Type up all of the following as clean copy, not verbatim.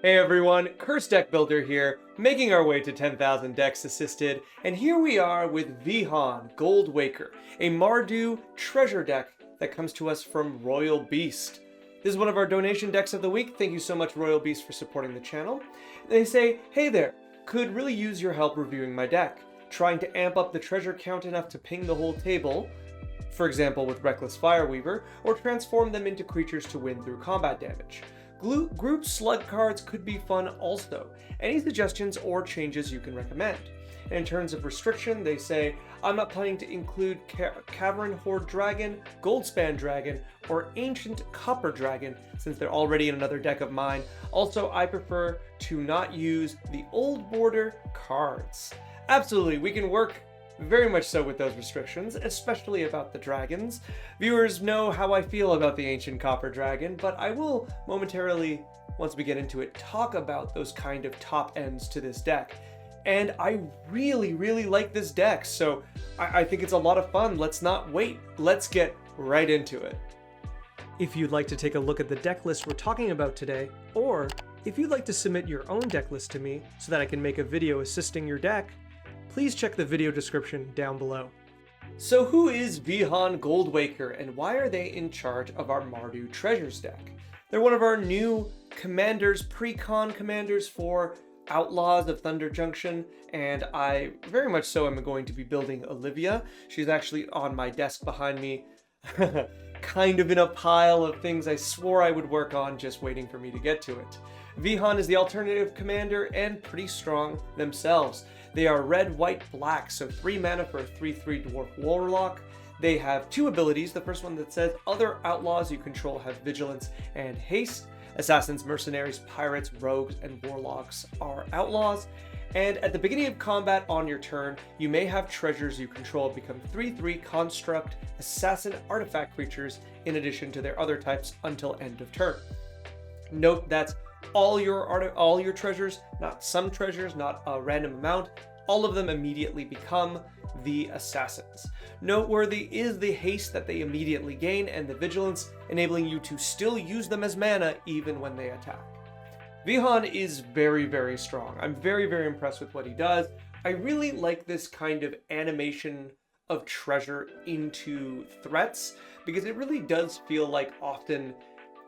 Hey everyone, Curse Deck Builder here, making our way to 10,000 decks assisted, and here we are with Vihaan Gold Waker, a Mardu treasure deck that comes to us from Royal Beast. This is one of our donation decks of the week. Thank you so much, Royal Beast, for supporting the channel. They say, hey there, could really use your help reviewing my deck. Trying to amp up the treasure count enough to ping the whole table, for example with Reckless Fireweaver, or transform them into creatures to win through combat damage. Group slug cards could be fun also. Any suggestions or changes you can recommend? And in terms of restriction, they say, I'm not planning to include Cavern Horde Dragon, Goldspan Dragon, or Ancient Copper Dragon, since they're already in another deck of mine. Also, I prefer to not use the old border cards. Absolutely, we can work very much so with those restrictions, especially about the dragons. Viewers know how I feel about the Ancient Copper Dragon, but I will momentarily, once we get into it, talk about those kind of top ends to this deck. And I really like this deck, so I think it's a lot of fun. Let's not wait. Let's get right into it. If you'd like to take a look at the deck list we're talking about today, or if you'd like to submit your own deck list to me so that I can make a video assisting your deck, please check the video description down below. So who is Vihaan Gold Waker and why are they in charge of our Mardu Treasures deck? They're one of our new commanders, pre-con commanders for Outlaws of Thunder Junction, and I very much so am going to be building Olivia. She's actually on my desk behind me, kind of in a pile of things I swore I would work on, just waiting for me to get to it. Vihaan is the alternative commander and pretty strong themselves. They are red, white, black, so 3 mana for a 3/3 Dwarf Warlock. They have 2 abilities. The first one that says, other outlaws you control have Vigilance and Haste. Assassins, Mercenaries, Pirates, Rogues, and Warlocks are outlaws. And at the beginning of combat on your turn, you may have treasures you control become 3/3 Construct, Assassin, Artifact creatures in addition to their other types until end of turn. Note that's all your treasures, not some treasures, not a random amount. All of them immediately become the assassins. Noteworthy is the haste that they immediately gain and the vigilance, enabling you to still use them as mana even when they attack. Vihaan is very strong. I'm very impressed with what he does. I really like this kind of animation of treasure into threats because it really does feel like often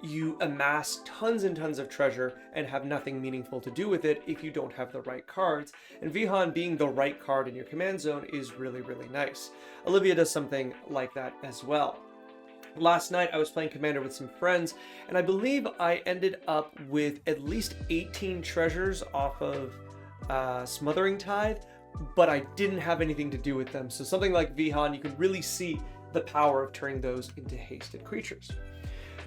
you amass tons and tons of treasure and have nothing meaningful to do with it if you don't have the right cards, and Vihaan being the right card in your command zone is really nice. Olivia does something like that as well. Last night I was playing Commander with some friends, and I believe I ended up with at least 18 treasures off of Smothering Tithe, but I didn't have anything to do with them, so something like Vihaan, you can really see the power of turning those into hasted creatures.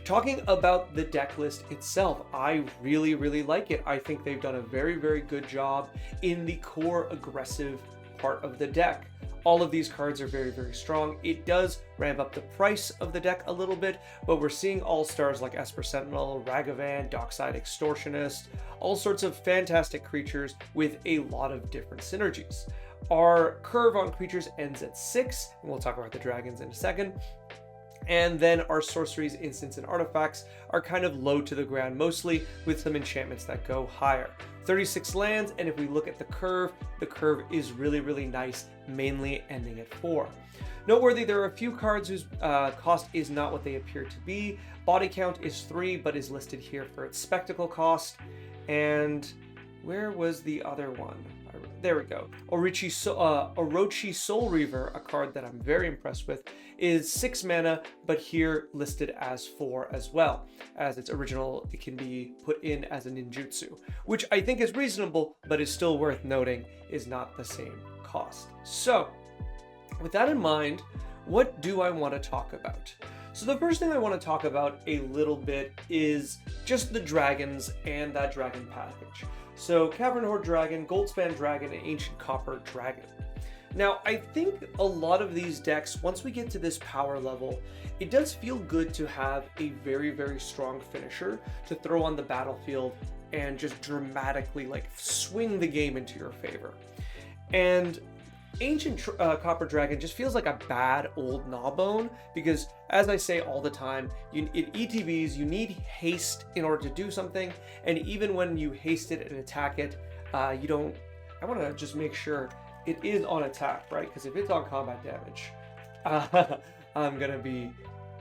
Talking about the deck list itself, I really like it. I think they've done a very good job in the core aggressive part of the deck. All of these cards are very strong. It does ramp up the price of the deck a little bit, but we're seeing all-stars like Esper Sentinel, Ragavan, Dockside Extortionist, all sorts of fantastic creatures with a lot of different synergies. Our curve on creatures ends at 6, and we'll talk about the dragons in a second. And then our sorceries, instants, and artifacts are kind of low to the ground mostly, with some enchantments that go higher. 36 lands, and if we look at the curve is really nice, mainly ending at 4. Noteworthy, there are a few cards whose cost is not what they appear to be. Body count is 3, but is listed here for its spectacle cost. And where was the other one? There we go. Orochi Soul Reaver, a card that I'm very impressed with, is 6 mana, but here listed as 4 as well. As its original, it can be put in as a ninjutsu, which I think is reasonable, but is still worth noting is not the same cost. So, with that in mind, what do I want to talk about? So the first thing I want to talk about a little bit is just the dragons and that dragon package. So Cavern Horde Dragon, Goldspan Dragon, and Ancient Copper Dragon. Now, I think a lot of these decks, once we get to this power level, it does feel good to have a very strong finisher to throw on the battlefield and just dramatically swing the game into your favor. And Ancient Copper Dragon just feels like a bad old gnawbone because, as I say all the time, in ETBs you need haste in order to do something, and even when you haste it and attack it, you don't. I want to just make sure it is on attack, right? Because if it's on combat damage, I'm gonna be.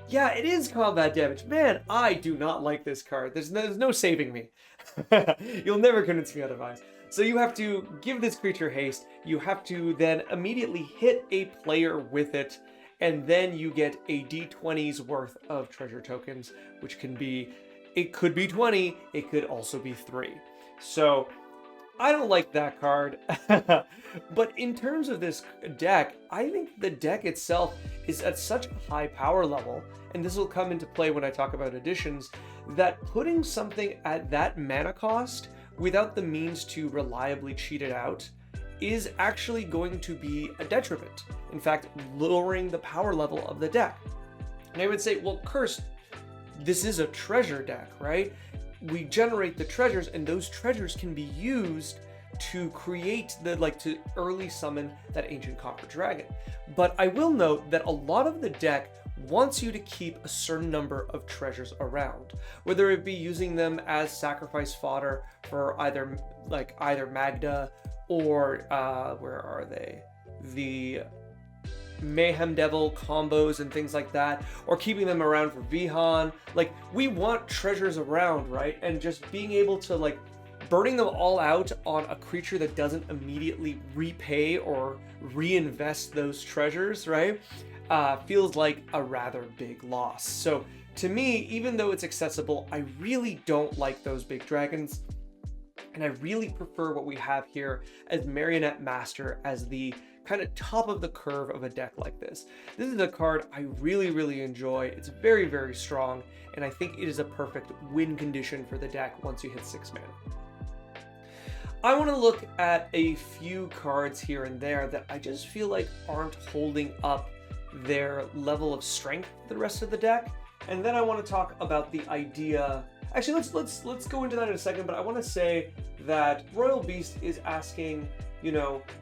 Yeah, it is combat damage. Man, I do not like this card. There's no saving me. You'll never convince me otherwise. So you have to give this creature haste, you have to then immediately hit a player with it, and then you get a d20's worth of treasure tokens, which can be, it could be 20, it could also be 3. So I don't like that card. But in terms of this deck, I think the deck itself is at such a high power level, and this will come into play when I talk about additions, that putting something at that mana cost without the means to reliably cheat it out is actually going to be a detriment. In fact, lowering the power level of the deck. And I would say, well, Cursed, this is a treasure deck, right? We generate the treasures, and those treasures can be used to create to early summon that Ancient Copper Dragon. But I will note that a lot of the deck wants you to keep a certain number of treasures around, whether it be using them as sacrifice fodder for either Magda or where are they? The Mayhem Devil combos and things like that, or keeping them around for Vihaan. Like, we want treasures around, right? And just being able to burning them all out on a creature that doesn't immediately repay or reinvest those treasures, right? Feels like a rather big loss. So to me, even though it's accessible, I really don't like those big dragons. And I really prefer what we have here as Marionette Master as the kind of top of the curve of a deck like this. This is a card I really, really enjoy. It's very, very strong, and I think it is a perfect win condition for the deck once you hit 6 mana. I want to look at a few cards here and there that I just feel like aren't holding up their level of strength the rest of the deck, and then I want to talk about the idea. Actually, let's go into that in a second, but I want to say that Royal Beast is asking,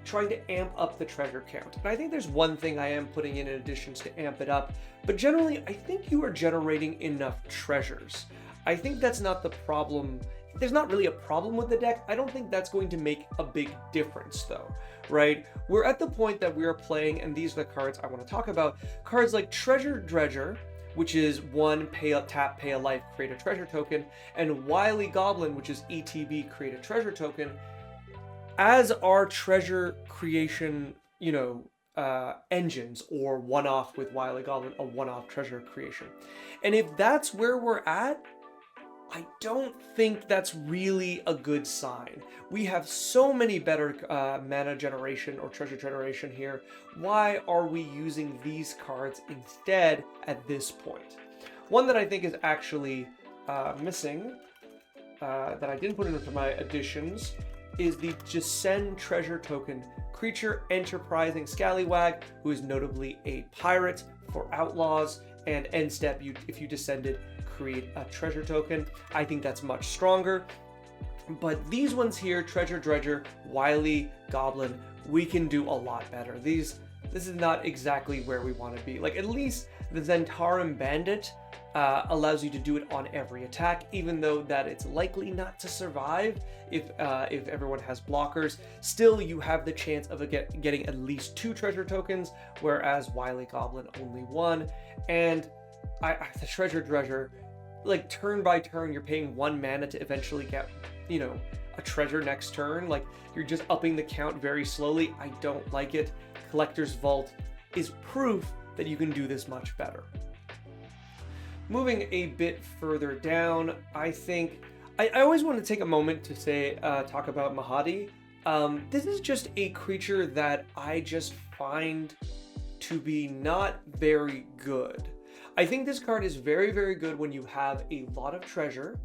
trying to amp up the treasure count. And I think there's one thing I am putting in additions to amp it up, but generally I think you are generating enough treasures. I think that's not the problem. There's not really a problem with the deck. I don't think that's going to make a big difference though, right? We're at the point that we are playing, and these are the cards I want to talk about. Cards like Treasure Dredger, which is 1 pay a tap, pay a life, create a treasure token, and Wily Goblin, which is ETB, create a treasure token, as our treasure creation, engines, or one-off with Wily Goblin, a one-off treasure creation. And if that's where we're at, I don't think that's really a good sign. We have so many better mana generation or treasure generation here. Why are we using these cards instead at this point? One that I think is actually missing, that I didn't put into my additions, is the Descend Treasure Token. Creature enterprising scallywag, who is notably a pirate for outlaws, and end step, if you descended, create a treasure token. I think that's much stronger. But these ones here, Treasure Dredger, Wily Goblin, we can do a lot better. This is not exactly where we want to be. At least the Zentarum Bandit allows you to do it on every attack, even though that it's likely not to survive if everyone has blockers. Still, you have the chance of getting at least 2 treasure tokens, whereas Wily Goblin only 1. And the Treasure Dredger, turn by turn, you're paying 1 mana to eventually get, a treasure next turn. You're just upping the count very slowly. I don't like it. Collector's Vault is proof that you can do this much better. Moving a bit further down, I think I always want to take a moment to say, talk about Mahadi. This is just a creature that I just find to be not very good. I think this card is very, very good when you have a lot of treasure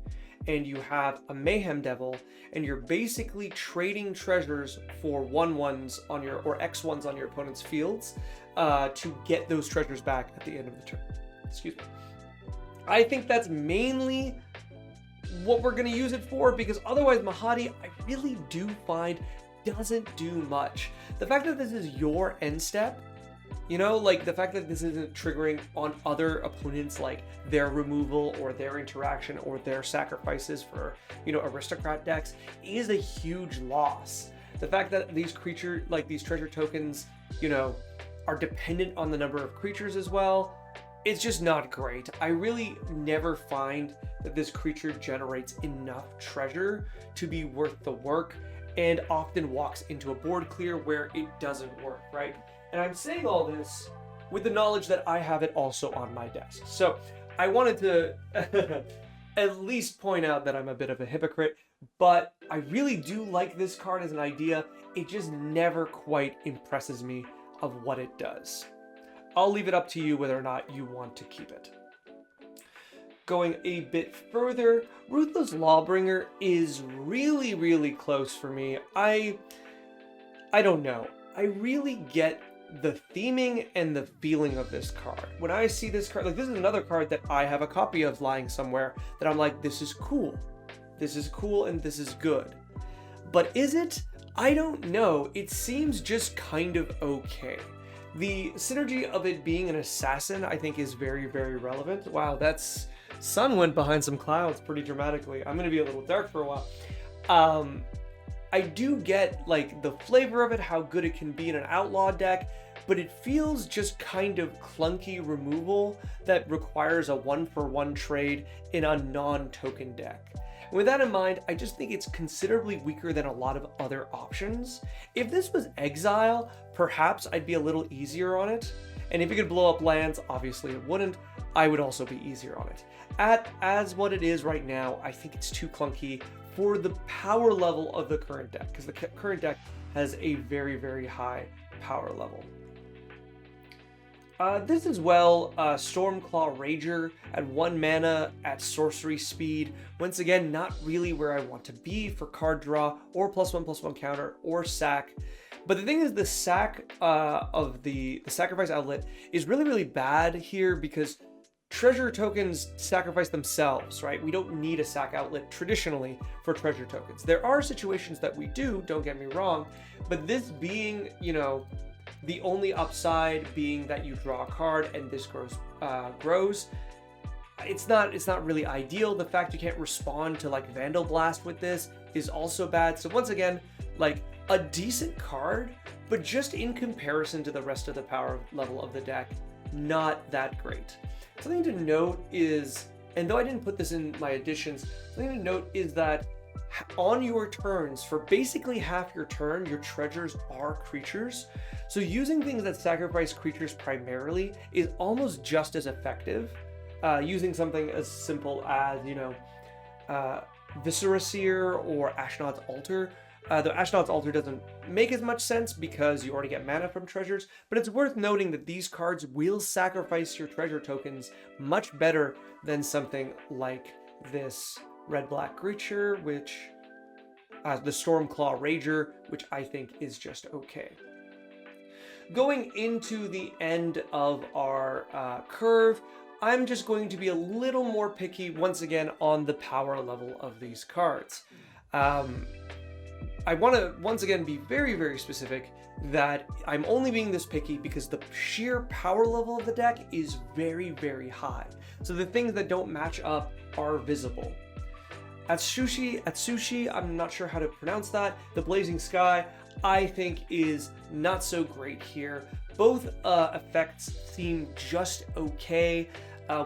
and you have a Mayhem Devil and you're basically trading treasures for 1/1s on your, or X1s on your opponent's fields to get those treasures back at the end of the turn. Excuse me. I think that's mainly what we're going to use it for, because otherwise Mahadi, I really do find doesn't do much. The fact that this is your end step, you know, like the fact that this isn't triggering on other opponents, like their removal or their interaction or their sacrifices for, you know, aristocrat decks, is a huge loss. The fact that these creature, like these treasure tokens, you know, are dependent on the number of creatures as well, it's just not great. I really never find that this creature generates enough treasure to be worth the work, and often walks into a board clear where it doesn't work, right? And I'm saying all this with the knowledge that I have it also on my desk. So I wanted to at least point out that I'm a bit of a hypocrite, but I really do like this card as an idea. It just never quite impresses me of what it does. I'll leave it up to you whether or not you want to keep it. Going a bit further, Ruthless Lawbringer is really, really close for me. I don't know. I really get the theming and the feeling of this card. When I see this card, like this is another card that I have a copy of lying somewhere that I'm like, this is cool. This is cool and this is good. But is it? I don't know. It seems just kind of okay. The synergy of it being an assassin, I think, is very, very relevant. Wow, that's... sun went behind some clouds pretty dramatically. I'm going to be a little dark for a while. I do get, like, the flavor of it, how good it can be in an outlaw deck, but it feels just kind of clunky removal that requires a one-for-one trade in a non-token deck. And with that in mind, I just think it's considerably weaker than a lot of other options. If this was Exile, perhaps I'd be a little easier on it. And if it could blow up lands, obviously it wouldn't. I would also be easier on it. As what it is right now, I think it's too clunky for the power level of the current deck, because the current deck has a very, very high power level. This as well, Stormclaw Rager at 1 mana at sorcery speed. Once again, not really where I want to be for card draw or +1/+1 counter or sack. But the thing is, the sack of the sacrifice outlet is really, really bad here because treasure tokens sacrifice themselves, right? We don't need a sack outlet traditionally for treasure tokens. There are situations that we do, don't get me wrong, but this being, you know, the only upside being that you draw a card and this grows, it's not really ideal. The fact you can't respond to like Vandal Blast with this is also bad. So once again, like a decent card, but just in comparison to the rest of the power level of the deck, not that great. Something to note is, and though I didn't put this in my additions, something to note is that on your turns, for basically half your turn, your treasures are creatures. So using things that sacrifice creatures primarily is almost just as effective. Using something as simple as, you know, Viscera Seer or Ashnod's Altar. The Ashnod's Altar doesn't make as much sense because you already get mana from treasures, but it's worth noting that these cards will sacrifice your treasure tokens much better than something like this red-black creature, which the Stormclaw Rager, which I think is just okay. Going into the end of our curve, I'm just going to be a little more picky once again on the power level of these cards. I want to once again be very, very specific that I'm only being this picky because the sheer power level of the deck is very, very high. So the things that don't match up are visible. Atsushi, I'm not sure how to pronounce that. The Blazing Sky, I think is not so great here. Both effects seem just okay.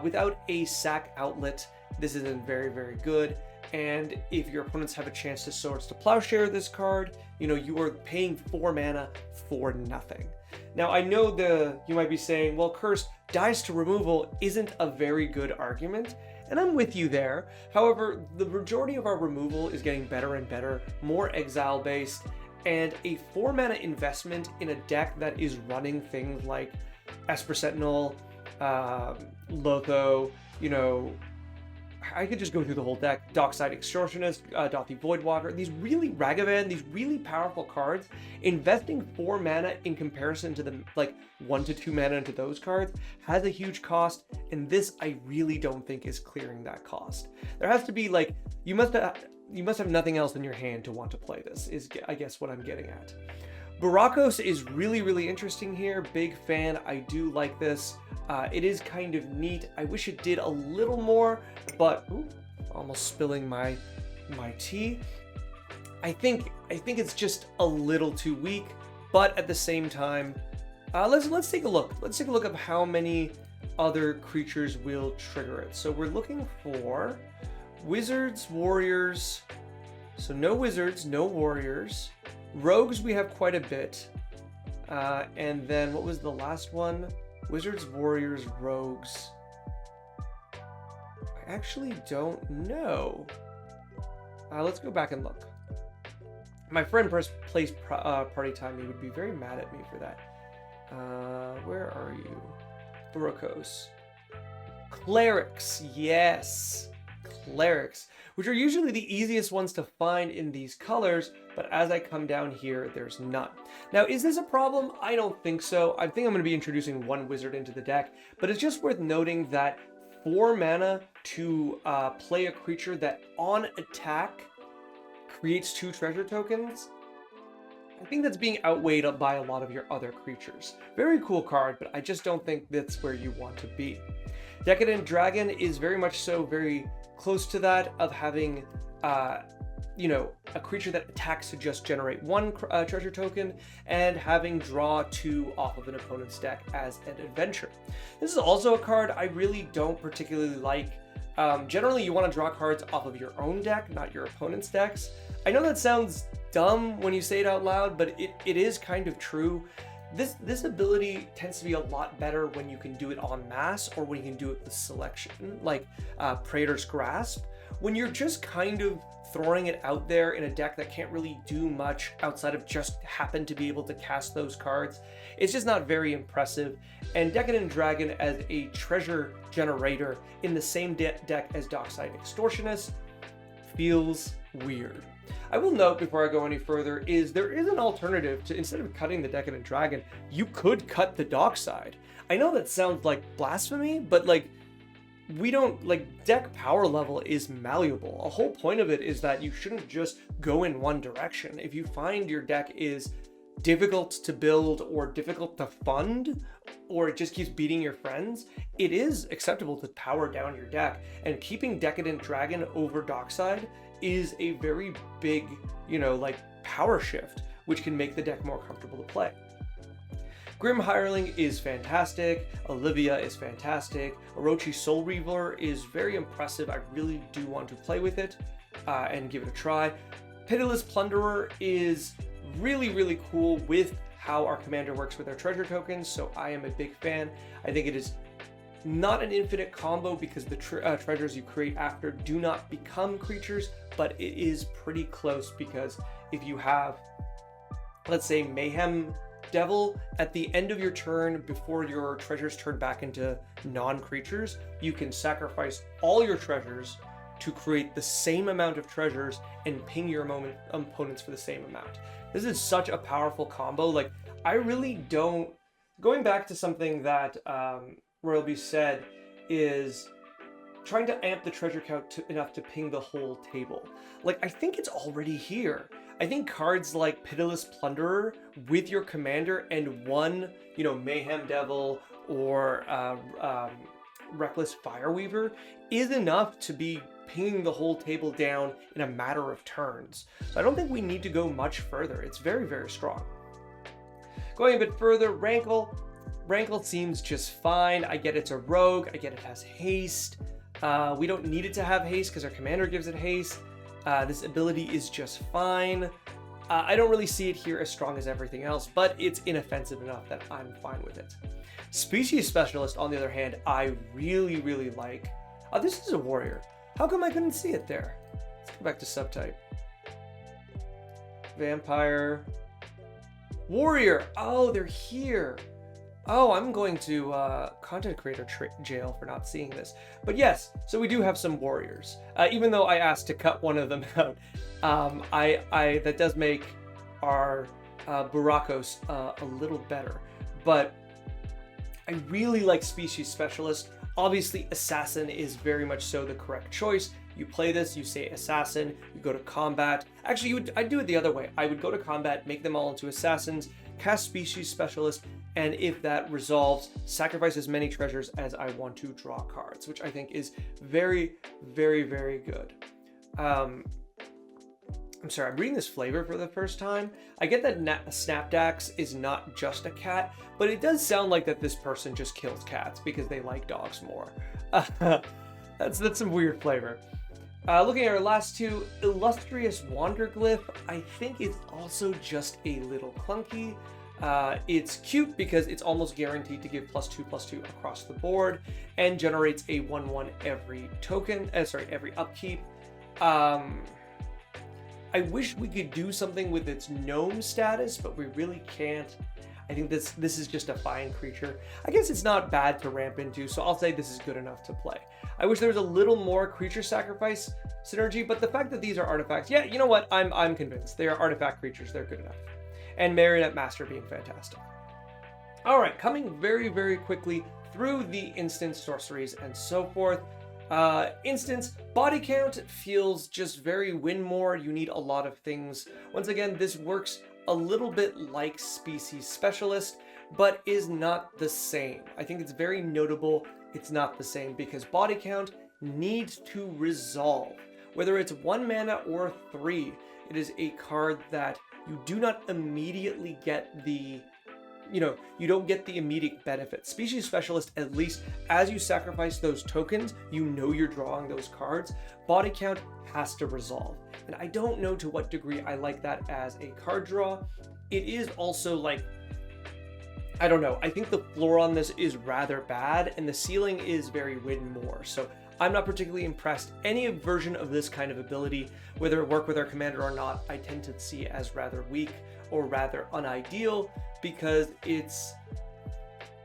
Without a sack outlet, this isn't very, very good. And if your opponents have a chance to Swords to Plowshare this card, you know, you are paying 4 mana for nothing. Now, I know you might be saying, well, Cursed, dies to removal isn't a very good argument, and I'm with you there. However, the majority of our removal is getting better and better, more exile-based, and a 4 mana investment in a deck that is running things like Esper Sentinel, Lotho, you know, I could just go through the whole deck. Dockside Extortionist, Dothy Voidwalker, these really Ragavan, these really powerful cards. Investing 4 mana in comparison to the like 1 to 2 mana into those cards has a huge cost, and this I really don't think is clearing that cost. There has to be like, you must have nothing else in your hand to want to play this, is I guess what I'm getting at. Barakos is really, really interesting here. Big fan. I do like this. It is kind of neat. I wish it did a little more, but ooh, almost spilling my tea. I think it's just a little too weak, but at the same time, let's take a look. Let's take a look at how many other creatures will trigger it. So we're looking for wizards, warriors. So no wizards, no warriors. Rogues we have quite a bit. And then what was the last one? Wizards, warriors, rogues. I actually don't know. Let's go back and look. My friend plays Party Time. He would be very mad at me for that. Where are you? Barakos. Clerics, yes. Clerics, which are usually the easiest ones to find in these colors, but as I come down here, there's none. Now, is this a problem? I don't think so. I think I'm going to be introducing 1 wizard into the deck, but it's just worth noting that 4 mana to play a creature that on attack creates 2 treasure tokens, I think that's being outweighed by a lot of your other creatures. Very cool card, but I just don't think that's where you want to be. Decadent Dragon is very much so very close to that of having, you know, a creature that attacks to just generate 1 treasure token and having draw 2 off of an opponent's deck as an adventure. This is also a card I really don't particularly like. Generally, you want to draw cards off of your own deck, not your opponent's decks. I know that sounds dumb when you say it out loud, but it is kind of true. This ability tends to be a lot better when you can do it en masse or when you can do it with selection, like Praetor's Grasp. When you're just kind of throwing it out there in a deck that can't really do much outside of just happen to be able to cast those cards, it's just not very impressive. And Decadent Dragon as a treasure generator in the same deck as Dockside Extortionist feels weird. I will note before I go any further is there is an alternative to, instead of cutting the Decadent Dragon, you could cut the Dockside. I know that sounds like blasphemy, but like, we don't, like, deck power level is malleable. A whole point of it is that you shouldn't just go in one direction. If you find your deck is difficult to build or difficult to fund, or it just keeps beating your friends, it is acceptable to power down your deck. And keeping Decadent Dragon over Dockside is a very big, you know, like, power shift, which can make the deck more comfortable to play. Grim Hireling is fantastic, Olivia is fantastic, Orochi Soul Reaver is very impressive. I really do want to play with it and give it a try. Pitiless Plunderer is really, really cool with how our commander works with our treasure tokens, so I am a big fan. I think it is not an infinite combo because the treasures you create after do not become creatures, but it is pretty close because if you have, let's say, Mayhem Devil at the end of your turn before your treasures turn back into non-creatures, you can sacrifice all your treasures to create the same amount of treasures and ping your opponents for the same amount. This is such a powerful combo. Like, I really don't, going back to something that Royalby said, is trying to amp the treasure count enough to ping the whole table. Like, I think it's already here. I think cards like Pitiless Plunderer with your commander and one, you know, Mayhem Devil or Reckless Fireweaver is enough to be pinging the whole table down in a matter of turns. So I don't think we need to go much further. It's very, very strong. Going a bit further, Rankle. Rankle seems just fine. I get it's a rogue. I get it has haste. We don't need it to have haste because our commander gives it haste. This ability is just fine. I don't really see it here as strong as everything else, but it's inoffensive enough that I'm fine with it. Species Specialist, on the other hand, I really, really like. This is a warrior. How come I couldn't see it there? Let's go back to subtype. Vampire. Warrior. Oh, they're here. Oh, I'm going to content creator jail for not seeing this. But yes, so we do have some warriors. Even though I asked to cut one of them out, that does make our Burakos a little better. But I really like Species Specialist. Obviously, Assassin is very much so the correct choice. You play this, you say Assassin, you go to combat. Actually, I'd do it the other way. I would go to combat, make them all into Assassins, cast Species Specialist, and if that resolves, sacrifice as many treasures as I want to draw cards, which I think is very, very, very good. I'm sorry, I'm reading this flavor for the first time. I get that Snapdax is not just a cat, but it does sound like that this person just kills cats because they like dogs more. That's some weird flavor. Looking at our last two, Illustrious Wanderglyph, I think it's also just a little clunky. It's cute because it's almost guaranteed to give +2/+2 across the board and generates a 1/1 every token, every upkeep. I wish we could do something with its gnome status, but we really can't. I think this is just a fine creature. I guess it's not bad to ramp into, so I'll say this is good enough to play. I wish there was a little more creature sacrifice synergy, but the fact that these are artifacts, yeah, you know what? I'm convinced. They are artifact creatures, they're good enough. And Marionette Master being fantastic. All right, coming very, very quickly through the instant sorceries and so forth. Instance, body count feels just very win more. You need a lot of things. Once again, this works a little bit like Species Specialist, but is not the same. I think it's very notable it's not the same because body count needs to resolve. Whether it's 1 mana or 3, it is a card that you do not immediately get the you don't get the immediate benefit. Species Specialist, at least as you sacrifice those tokens, you know you're drawing those cards. Body count has to resolve. And I don't know to what degree I like that as a card draw. It is also like, I don't know, I think the floor on this is rather bad and the ceiling is very win more. So I'm not particularly impressed. Any version of this kind of ability, whether it work with our commander or not, I tend to see as rather weak or rather unideal because it's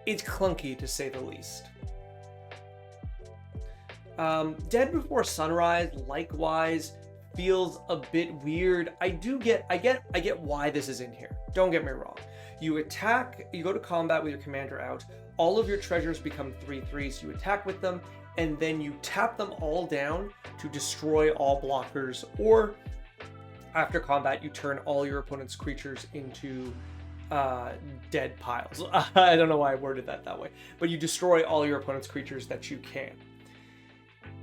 clunky to say the least. Dead Before Sunrise, likewise, feels a bit weird. I get why this is in here. Don't get me wrong. You attack, you go to combat with your commander out, all of your treasures become 3/3s, you attack with them, and then you tap them all down to destroy all blockers, or after combat, you turn all your opponent's creatures into dead piles. I don't know why I worded that way, but you destroy all your opponent's creatures that you can.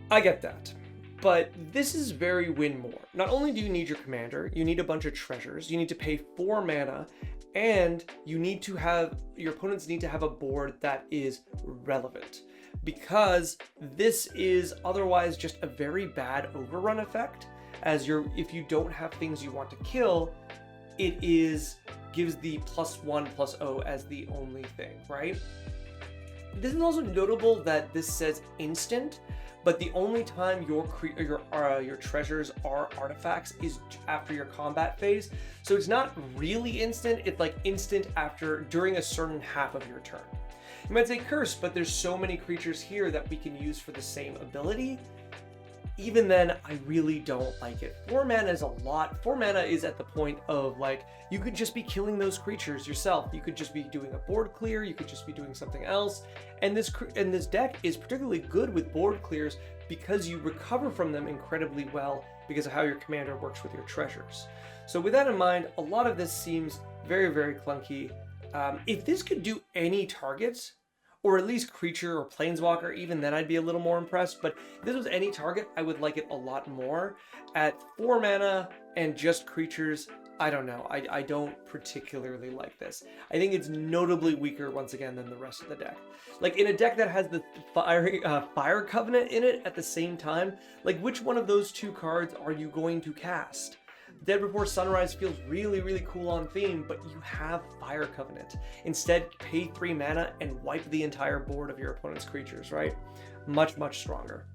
I get that, but this is very win more. Not only do you need your commander, you need a bunch of treasures, you need to pay 4 mana, and you need to have, your opponents need to have a board that is relevant, because this is otherwise just a very bad overrun effect. As if you don't have things you want to kill, it gives the +1/+0 as the only thing, right? This is also notable that this says instant, but the only time your treasures are artifacts is after your combat phase. So it's not really instant, it's like instant during a certain half of your turn. You might say curse, but there's so many creatures here that we can use for the same ability. Even then, I really don't like it. 4 mana is a lot. 4 mana is at the point of like, you could just be killing those creatures yourself. You could just be doing a board clear. You could just be doing something else. And this deck is particularly good with board clears because you recover from them incredibly well because of how your commander works with your treasures. So with that in mind, a lot of this seems very, very clunky. If this could do any targets, or at least creature or planeswalker, even then I'd be a little more impressed. But if this was any target, I would like it a lot more. At 4 mana and just creatures, I don't know. I don't particularly like this. I think it's notably weaker, once again, than the rest of the deck. Like, in a deck that has the Fire Covenant in it at the same time, like, which one of those 2 cards are you going to cast? Dead Before Sunrise feels really, really cool on theme, but you have Fire Covenant. Instead, pay 3 mana and wipe the entire board of your opponent's creatures, right? Much, much stronger.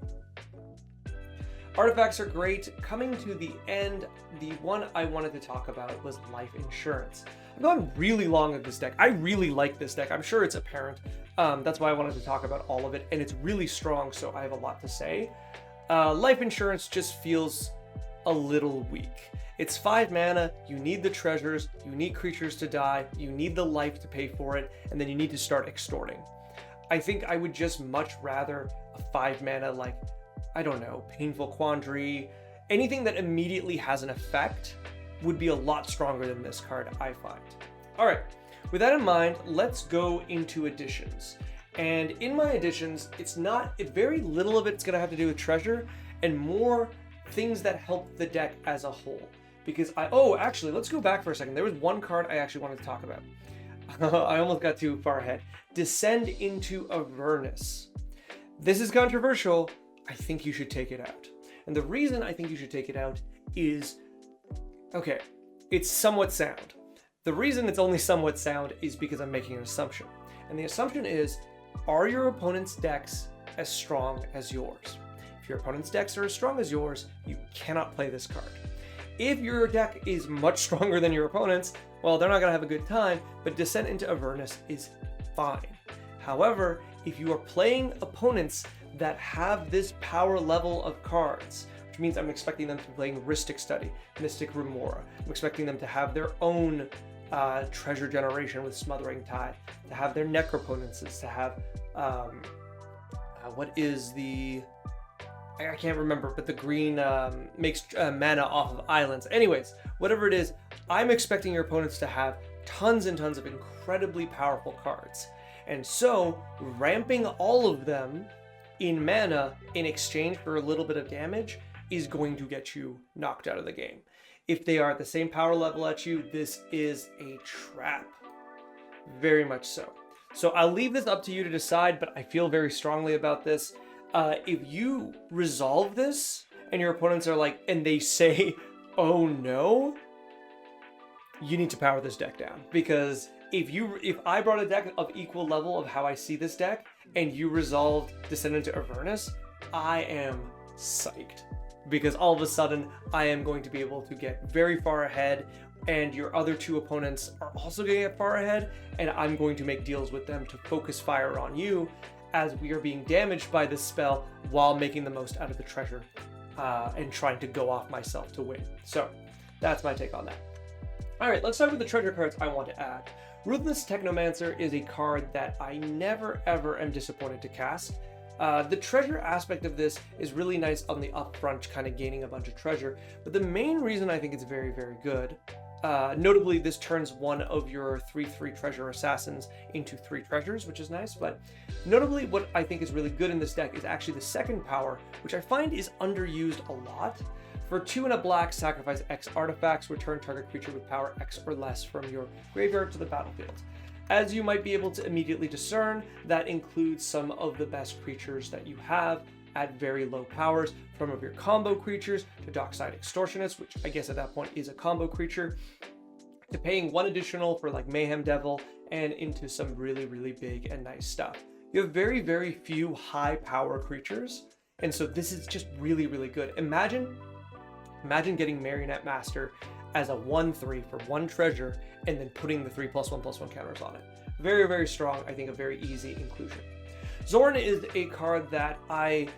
Artifacts are great. Coming to the end, the one I wanted to talk about was Life Insurance. I've gone really long with this deck. I really like this deck. I'm sure it's apparent. That's why I wanted to talk about all of it, and it's really strong, so I have a lot to say. Life Insurance just feels a little weak. It's 5 mana, you need the treasures, you need creatures to die, you need the life to pay for it, and then you need to start extorting. I think I would just much rather a 5 mana, like, I don't know, Painful Quandary, anything that immediately has an effect would be a lot stronger than this card, I find. All right, with that in mind, let's go into additions. And in my additions, very little of it's gonna have to do with treasure and more things that help the deck as a whole. Because actually, let's go back for a second. There was one card I actually wanted to talk about. I almost got too far ahead. Descend into Avernus. This is controversial. I think you should take it out. And the reason I think you should take it out is, okay, it's somewhat sound. The reason it's only somewhat sound is because I'm making an assumption. And the assumption is, are your opponent's decks as strong as yours? If your opponent's decks are as strong as yours, you cannot play this card. If your deck is much stronger than your opponent's, well, they're not going to have a good time, but Descent into Avernus is fine. However, if you are playing opponents that have this power level of cards, which means I'm expecting them to be playing Rhystic Study, Mystic Remora, I'm expecting them to have their own treasure generation with Smothering Tide, to have their Necroponences, to have, what is the... I can't remember, but the green makes mana off of islands. Anyways, whatever it is, I'm expecting your opponents to have tons and tons of incredibly powerful cards. And so, ramping all of them in mana in exchange for a little bit of damage is going to get you knocked out of the game. If they are at the same power level at you, this is a trap. Very much so. So I'll leave this up to you to decide, but I feel very strongly about this. If you resolve this and your opponents are like, and they say, oh no, you need to power this deck down. Because if I brought a deck of equal level of how I see this deck and you resolved Descend into Avernus, I am psyched. Because all of a sudden I am going to be able to get very far ahead, and your other two opponents are also going to get far ahead, and I'm going to make deals with them to focus fire on you as we are being damaged by this spell while making the most out of the treasure and trying to go off myself to win. So that's my take on that. All right, let's start with the treasure cards I want to add. Ruthless Technomancer is a card that I never ever am disappointed to cast. The treasure aspect of this is really nice on the upfront, kind of gaining a bunch of treasure, but the main reason I think it's very, very good, notably this turns one of your 3/3 treasure assassins into 3 treasures, which is nice, but notably what I think is really good in this deck is actually the second power, which I find is underused a lot. For 2 and a black, sacrifice X artifacts, return target creature with power X or less from your graveyard to the battlefield. As you might be able to immediately discern, that includes some of the best creatures that you have at very low powers, from your combo creatures to Dockside Extortionist, which I guess at that point is a combo creature, to paying 1 additional for like Mayhem Devil, and into some really, really big and nice stuff. You have very, very few high power creatures, and so this is just really, really good. Imagine getting Marionette Master as a 1/3 for 1 treasure, and then putting the 3+1/+1 counters on it. Very, very strong. I think a very easy inclusion. Zorn is a card that I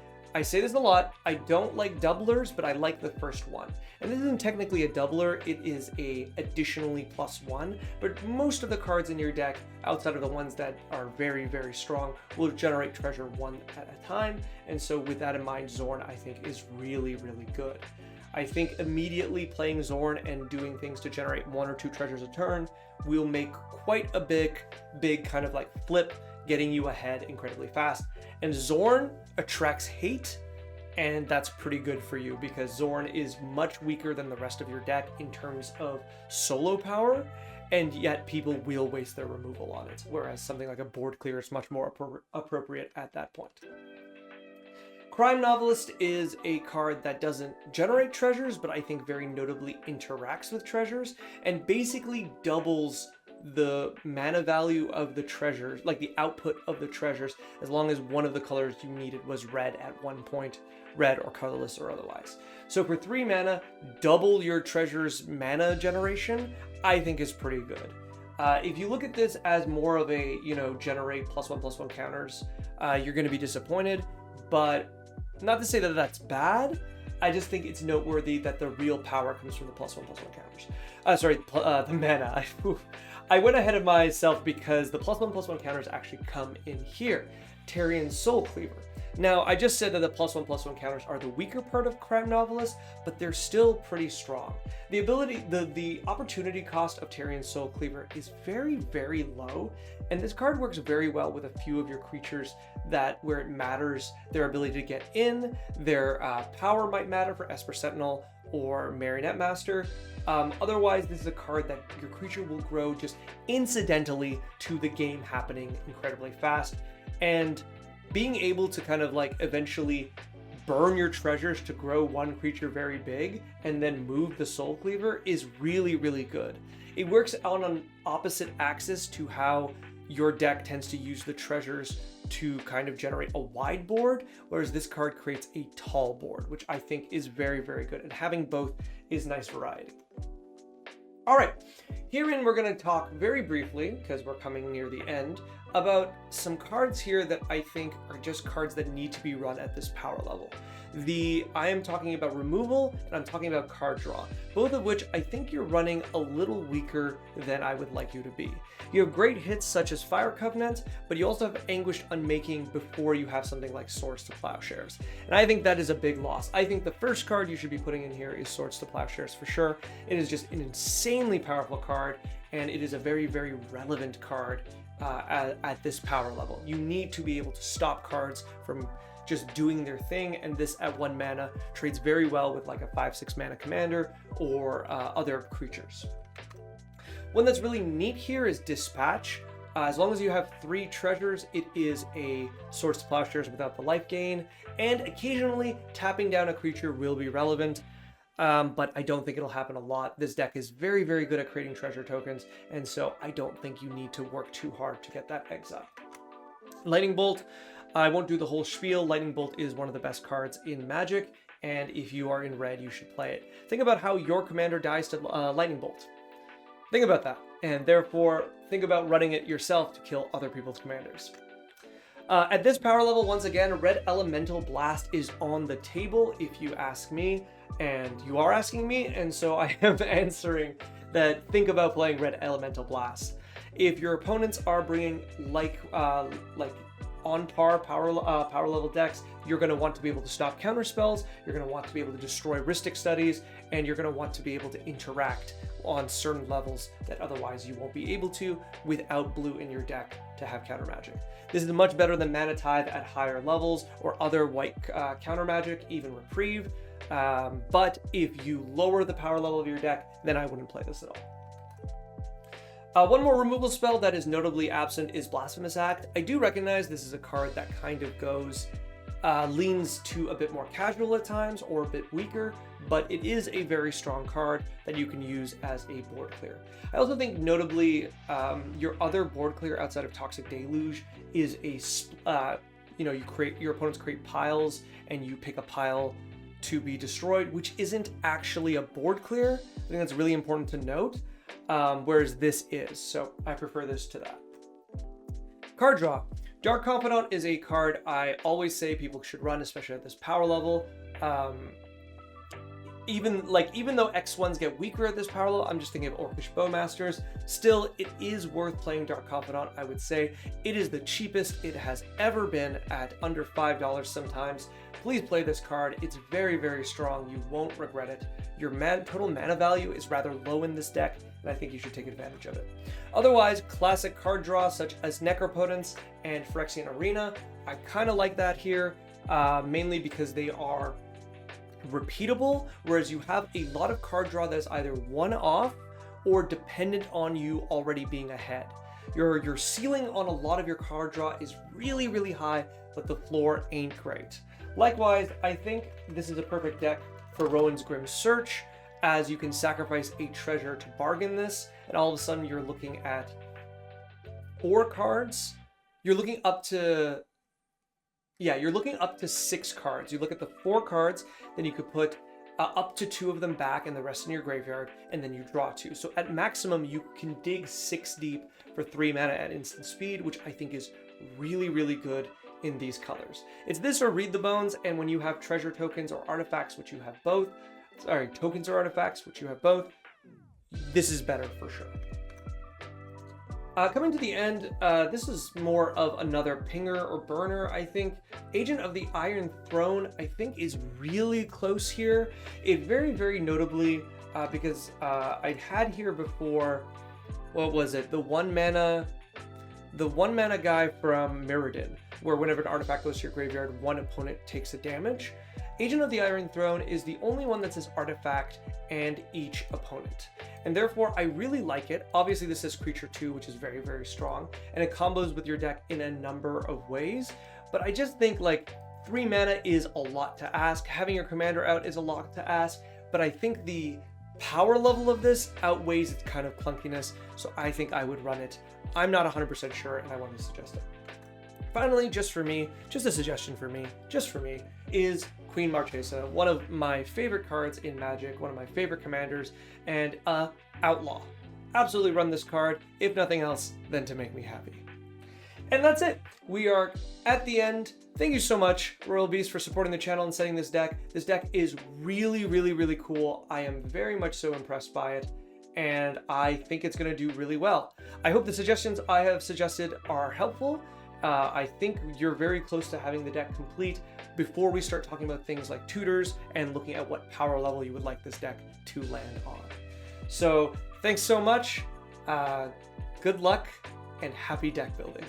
say this a lot. I don't like doublers, but I like the first one. And this isn't technically a doubler. It is a additionally +1. But most of the cards in your deck, outside of the ones that are very, very strong, will generate treasure 1 at a time. And so with that in mind, Zorn I think is really, really good. I think immediately playing Zorn and doing things to generate 1 or 2 treasures a turn will make quite a big kind of like flip, getting you ahead incredibly fast. And Zorn attracts hate, and that's pretty good for you because Zorn is much weaker than the rest of your deck in terms of solo power, and yet people will waste their removal on it, whereas something like a board clear is much more appropriate at that point. Crime Novelist is a card that doesn't generate treasures, but I think very notably interacts with treasures, and basically doubles the mana value of the treasures, like the output of the treasures, as long as one of the colors you needed was red at one point, red or colorless or otherwise. So for 3 mana, double your treasure's mana generation, I think is pretty good. If you look at this as more of a, generate +1/+1 counters, you're going to be disappointed, but not to say that that's bad. I just think it's noteworthy that the real power comes from the +1/+1 counters. The mana. I went ahead of myself because the +1/+1 counters actually come in here. Tarion Soul Cleaver. Now, I just said that the +1/+1 counters are the weaker part of Novelist, but they're still pretty strong. The opportunity cost of Tarion Soul Cleaver is very, very low, and this card works very well with a few of your creatures where it matters their ability to get in, their power might matter for Esper Sentinel or Marionette Master. Otherwise, this is a card that your creature will grow just incidentally to the game happening incredibly fast, and being able to kind of like eventually burn your treasures to grow one creature very big and then move the Soul Cleaver is really, really good. It works on an opposite axis to how your deck tends to use the treasures to kind of generate a wide board, whereas this card creates a tall board, which I think is very, very good. And having both is nice variety. All right, herein we're going to talk very briefly, because we're coming near the end, about some cards here that I think are just cards that need to be run at this power level. I am talking about removal, and I'm talking about card draw, both of which I think you're running a little weaker than I would like you to be. You have great hits such as Fire Covenant, but you also have Anguished Unmaking before you have something like Swords to Plowshares. And I think that is a big loss. I think the first card you should be putting in here is Swords to Plowshares for sure. It is just an insanely powerful card, and it is a very, very relevant card at this power level. You need to be able to stop cards from just doing their thing, and this at 1 mana trades very well with like a 5/6 mana commander or other creatures. One that's really neat here is Dispatch. As long as you have 3 treasures, it is a Swords to Plowshares without the life gain, and occasionally tapping down a creature will be relevant, but I don't think it'll happen a lot. This deck is very, very good at creating treasure tokens, and so I don't think you need to work too hard to get that exile. Lightning Bolt. I won't do the whole spiel. Lightning Bolt is one of the best cards in Magic, and if you are in red, you should play it. Think about how your commander dies to Lightning Bolt. Think about that, and therefore think about running it yourself to kill other people's commanders. At this power level, once again, Red Elemental Blast is on the table if you ask me, and you are asking me, and so I am answering that. Think about playing Red Elemental Blast. If your opponents are bringing like on par power level decks, you're going to want to be able to stop counter spells, you're going to want to be able to destroy Rhystic Studies, and you're going to want to be able to interact on certain levels that otherwise you won't be able to without blue in your deck to have counter magic. This is much better than Mana Tithe at higher levels or other white counter magic, even Reprieve. But if you lower the power level of your deck, then I wouldn't play this at all. One more removal spell that is notably absent is Blasphemous Act. I do recognize this is a card that kind of leans to a bit more casual at times or a bit weaker, but it is a very strong card that you can use as a board clear. I also think notably your other board clear outside of Toxic Deluge is your opponents create piles and you pick a pile to be destroyed, which isn't actually a board clear. I think that's really important to note. Whereas this is, so I prefer this to that. Card draw. Dark Confidant is a card I always say people should run, especially at this power level. Even though X1s get weaker at this power level, I'm just thinking of Orcish Bowmasters. Still, it is worth playing Dark Confidant, I would say. It is the cheapest it has ever been at under $5 sometimes. Please play this card. It's very, very strong. You won't regret it. Your total mana value is rather low in this deck, and I think you should take advantage of it. Otherwise, classic card draw such as Necropotence and Phyrexian Arena, I kind of like that here, mainly because they are repeatable, whereas you have a lot of card draw that is either one-off or dependent on you already being ahead. Your ceiling on a lot of your card draw is really, really high, but the floor ain't great. Likewise, I think this is a perfect deck for Rowan's Grim Search, as you can sacrifice a treasure to bargain this, and all of a sudden you're looking at 4 cards. You're looking up to, yeah, you're looking up to 6 cards. You look at the 4 cards, then you could put up to 2 of them back and the rest in your graveyard, and then you draw 2. So at maximum, you can dig 6 deep for 3 mana at instant speed, which I think is really, really good in these colors. It's this or Read the Bones, and when you have treasure tokens or artifacts, which you have both, sorry, tokens or artifacts, which you have both, this is better for sure. Coming to the end, this is more of another pinger or burner, I think. Agent of the Iron Throne, I think, is really close here. It very, very notably, because I'd had here before, what was it? The one mana guy from Mirrodin, where whenever an artifact goes to your graveyard, one opponent takes a damage. Agent of the Iron Throne is the only one that says artifact and each opponent. And therefore, I really like it. Obviously, this is creature 2, which is very, very strong. And it combos with your deck in a number of ways. But I just think like 3 mana is a lot to ask. Having your commander out is a lot to ask. But I think the power level of this outweighs its kind of clunkiness. So I think I would run it. I'm not 100% sure, and I wanted to suggest it. Finally, just for me, just a suggestion for me, just for me, is Queen Marchesa, one of my favorite cards in Magic, one of my favorite commanders, and outlaw. Absolutely run this card, if nothing else, than to make me happy. And that's it. We are at the end. Thank you so much, Royal Beast, for supporting the channel and setting this deck. This deck is really, really, really cool. I am very much so impressed by it, and I think it's going to do really well. I hope the suggestions I have suggested are helpful. I think you're very close to having the deck complete before we start talking about things like tutors and looking at what power level you would like this deck to land on. So thanks so much, good luck, and happy deck building.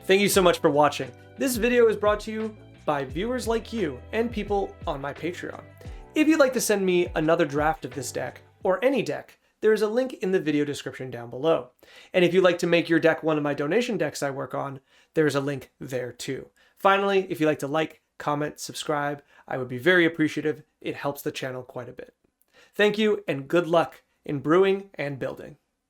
Thank you so much for watching. This video is brought to you by viewers like you and people on my Patreon. If you'd like to send me another draft of this deck, or any deck, there is a link in the video description down below. And if you'd like to make your deck one of my donation decks I work on, there's a link there too. Finally, if you'd like to like, comment, subscribe, I would be very appreciative. It helps the channel quite a bit. Thank you and good luck in brewing and building.